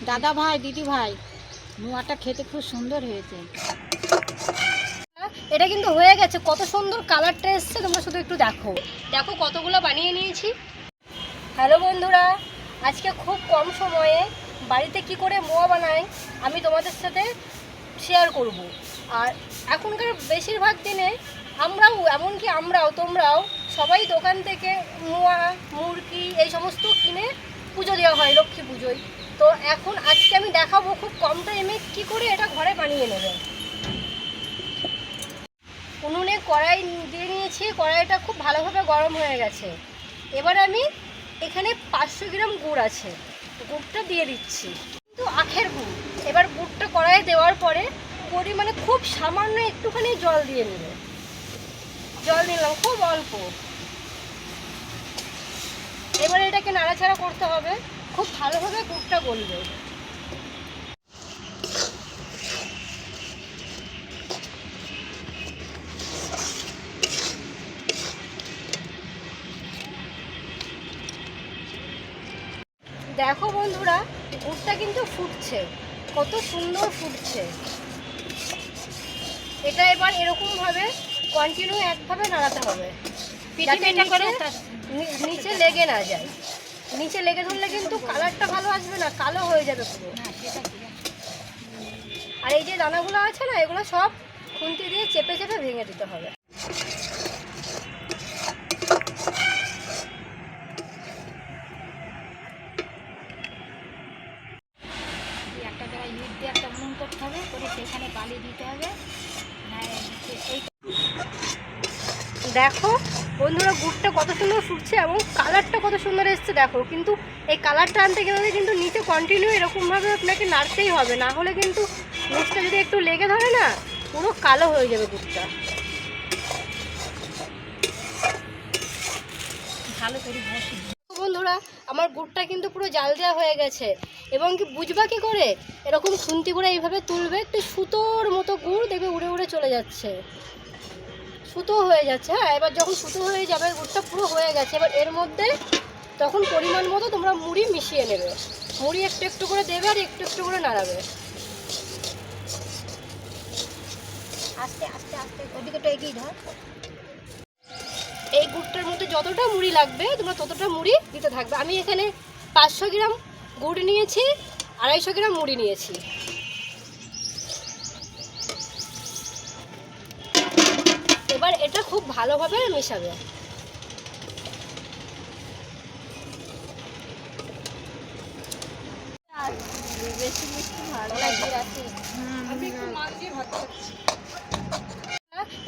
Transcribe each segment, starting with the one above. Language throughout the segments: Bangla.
দাদা ভাই দিদি ভাই, মোয়াটা খেতে খুব সুন্দর হয়েছে। এটা কিন্তু হয়ে গেছে, কত সুন্দর কালারটা এসছে, তোমরা শুধু একটু দেখো। দেখো কতগুলো বানিয়ে নিয়েছি। হ্যালো বন্ধুরা, আজকে খুব কম সময়ে বাড়িতে কি করে মোয়া বানাই আমি তোমাদের সাথে শেয়ার করব। আর এখনকার বেশিরভাগ দিনে আমরাও তোমরাও সবাই দোকান থেকে মোয়া মুরগি এই সমস্ত কিনে পুজো দেওয়া হয় লক্ষ্মী পুজোয়। তো আজকে আমি দেখাবো খুব কম টাইমে কী করে এটা ঘরে বানিয়ে নেবে। উনুনে কড়াই দিয়ে নিয়েছি, কড়াইটা খুব ভালোভাবে গরম হয়ে গেছে। এবার আমি এখানে 500 গ্রাম গুড় আছে, গুড়টা দিয়ে দিচ্ছি, কিন্তু আখের গুড়। এবার গুড়টা কড়াইয়ে দেওয়ার পরে পরিমাণে খুব সামান্য একটুখানি জল দিয়ে নেবে। জল দিলাম খুব অল্প। এবার এটাকে নাড়াচাড়া করতে হবে, খুব ভালোভাবে গুড়টা গলবে। দেখো বন্ধুরা, গুড়টা কিন্তু ফুটছে, কত সুন্দর ফুটছে। এটা এবার এরকমভাবে কন্টিনিউ একভাবে নাড়াতে হবে, নিচে লেগে না যায়। নিচে লেগে ধরলে কিন্তু কালারটা ভালো আসবে না, কালো হয়ে যাবে পুরো। আর এই যে দানাগুলো আছে না, এগুলো সব খুন্তি দিয়ে চেপে চেপে ভেঙে দিতে হবে। একটা জায়গায় ইট দিয়ে একটা উনুন করতে হবে, করে সেখানে বালি দিতে হবে। দেখো বন্ধুরা, গুড়টা কত সুন্দর ফুটছে এবং কালারটা কত সুন্দর এসছে দেখো। কিন্তু এই কালারটা আনতে গেলে কিন্তু নিচে কন্টিনিউ এরকমভাবে আপনাকে নাড়তেই হবে, না হলে কিন্তু গুড়টা যদি একটু লেগে ধরে না, পুরো কালো হয়ে যাবে গুড়টা। ভালো করে বন্ধুরা, আমার গুড়টা কিন্তু পুরো জাল দেওয়া হয়ে গেছে। এবং কি বুঝবা কি করে, এরকম খুন্তি করে এইভাবে তুলবে, একটু সুতোর মতো গুড় দেখবে উড়ে উড়ে চলে যাচ্ছে, সুতো হয়ে যাচ্ছে। হ্যাঁ, এবার যখন সুতো হয়ে যাবে, গুড়টা পুরো হয়ে গেছে, এবার এর মধ্যে তখন পরিমাণ মতো তোমরা মুড়ি মিশিয়ে নেবে। মুড়ি একটু একটু করে দেবে আর একটু একটু করে নাড়াবে। আস্তে আস্তে আস্তে ওদিকে এগিয়ে ধর। এই গুড়টার মধ্যে যতটা মুড়ি লাগবে তোমরা ততটা মুড়ি দিতে থাকবে। আমি এখানে 500 গ্রাম গুড় নিয়েছি, 250 গ্রাম মুড়ি নিয়েছি। এবার এটা খুব ভালোভাবে মেশাবে। বেশি মিষ্টি ভালো লাগে।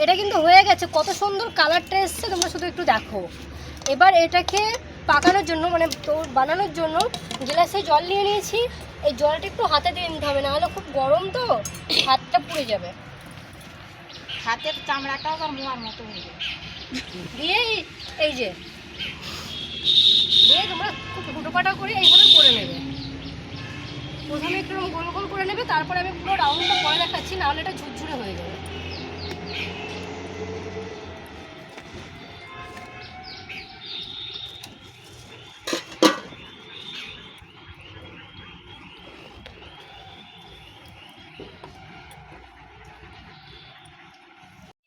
এটা কিন্তু হয়ে গেছে, কত সুন্দর কালারটা এসছে, তোমরা শুধু একটু দেখো। এবার এটাকে পাকানোর জন্য বানানোর জন্য গ্লাসে জল নিয়ে নিয়েছি। এই জলটা একটু হাতে দিয়ে নিতে হবে, নাহলে খুব গরম তো হাতটা পুড়ে যাবে। হাতের চামড়াটাও আবার মোয়ার মতো হয়ে যাবে। দিয়ে এই যে দিয়ে তোমরা খুব ফুটোপাটা করে এইভাবে করে নেবে। প্রথমে একটু গোল গোল করে নেবে, তারপরে আমি পুরো রাউন্ডটা করে দেখাচ্ছি, নাহলে এটা ঝুরঝুরে হয়ে যাবে।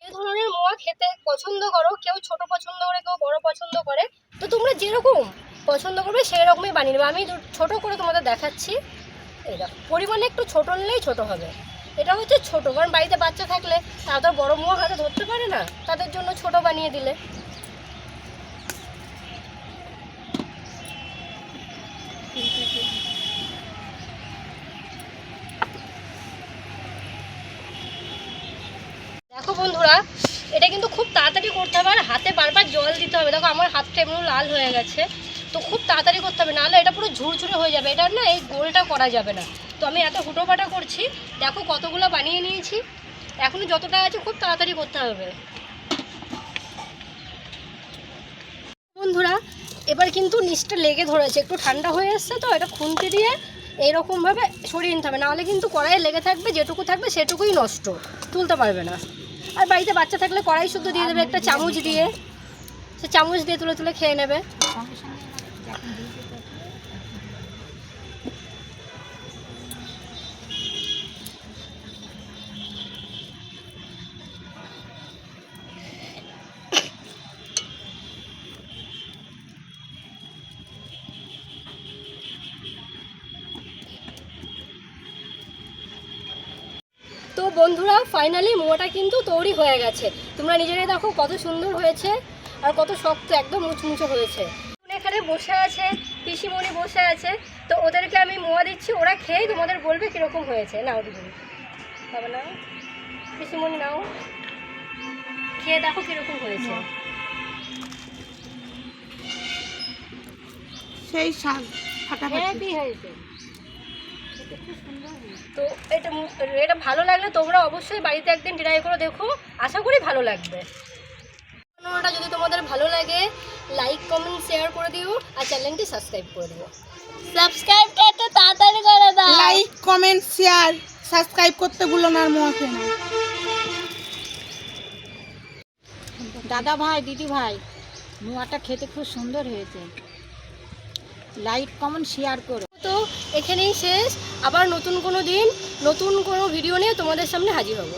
এই ধরনের মোয়া খেতে পছন্দ করো, কেউ ছোট পছন্দ করে, কেউ বড় পছন্দ করে। তো তোমরা যেরকম পছন্দ করবে সেই রকমই বানিয়ে নেবে। আমি ছোট করে তোমাদের দেখাচ্ছি। এই দেখো, পরিমাণে একটু ছোট নিলেই ছোট হবে। এটা হচ্ছে ছোট, কারণ বাড়িতে বাচ্চা থাকলে তারা তো বড় মোয়া হাতে ধরতে পারে না, তাদের জন্য ছোট বানিয়ে দিলে। দেখো বন্ধুরা, এটা কিন্তু খুব তাড়াতাড়ি করতে হবে, আর হাতে বারবার জল দিতে হবে। দেখো আমার হাতটা এমন লাল হয়ে গেছে, তো খুব তাড়াতাড়ি করতে হবে, নাহলে এটা পুরো ঝুরঝুরে হয়ে যাবে। এটা না এই গোলটা করা যাবে না। তো আমি এত হুটোপাটা করছি, দেখো কতগুলো বানিয়ে নিয়েছি। এখনো যতটা আছে খুব তাড়াতাড়ি করতে হবে বন্ধুরা। এবার কিন্তু নিচটা লেগে ধরেছে, একটু ঠান্ডা হয়ে এসছে, তো এটা খুন্তি দিয়ে এইরকমভাবে সরিয়ে নিতে হবে, নাহলে কিন্তু কড়াইয়ে লেগে থাকবে, যেটুকু থাকবে সেটুকুই নষ্ট, তুলতে পারবে না। আর বাড়িতে বাচ্চা থাকলে কড়াই শুদ্ধ দিয়ে দেবে একটা চামচ দিয়ে, সে চামচ দিয়ে তুলে তুলে খেয়ে নেবে। সঙ্গে সঙ্গে যখন তো বন্ধুরা ফাইনালি মোয়াটা কিন্তু তৈরি হয়ে গেছে। তোমরা নিজেরাই দেখো কত সুন্দর হয়েছে আর কত শক্ত, একদম মুচমুচে হয়েছে। এখানে বসে আছে, পিসিমণি বসে আছে, তো ওদেরকে আমি মোয়া দিচ্ছি, ওরা খেয়ে তোমাদের বলবে কীরকম হয়েছে। নাও দিদি, তবে না পিসিমণি নাও, খেয়ে দেখো কীরকম হয়েছে। সেই শাক ফাটাফাটি হয়েছে। তো এটা ভালো লাগলে তোমরা অবশ্যই বাড়িতে একদিন ট্রাই করে দেখো, আশা করি ভালো লাগবে। ভিডিওটা যদি তোমাদের ভালো লাগে লাইক কমেন্ট শেয়ার করে দিও আর চ্যানেলটি সাবস্ক্রাইব করে দিও। সাবস্ক্রাইবটা একটু তাড়াতাড়ি করে দাও। লাইক কমেন্ট শেয়ার সাবস্ক্রাইব করতে ভুলো না আর মোয়া খেয়ে নাও। দাদা ভাই, দিদি ভাই, মোয়াটা খেতে খুব সুন্দর হয়েছে। লাইক কমেন্ট শেয়ার করো। তো এখানেই শেষ, আবার নতুন কোনো দিন নতুন কোনো ভিডিও নিয়ে তোমাদের সামনে হাজির হব।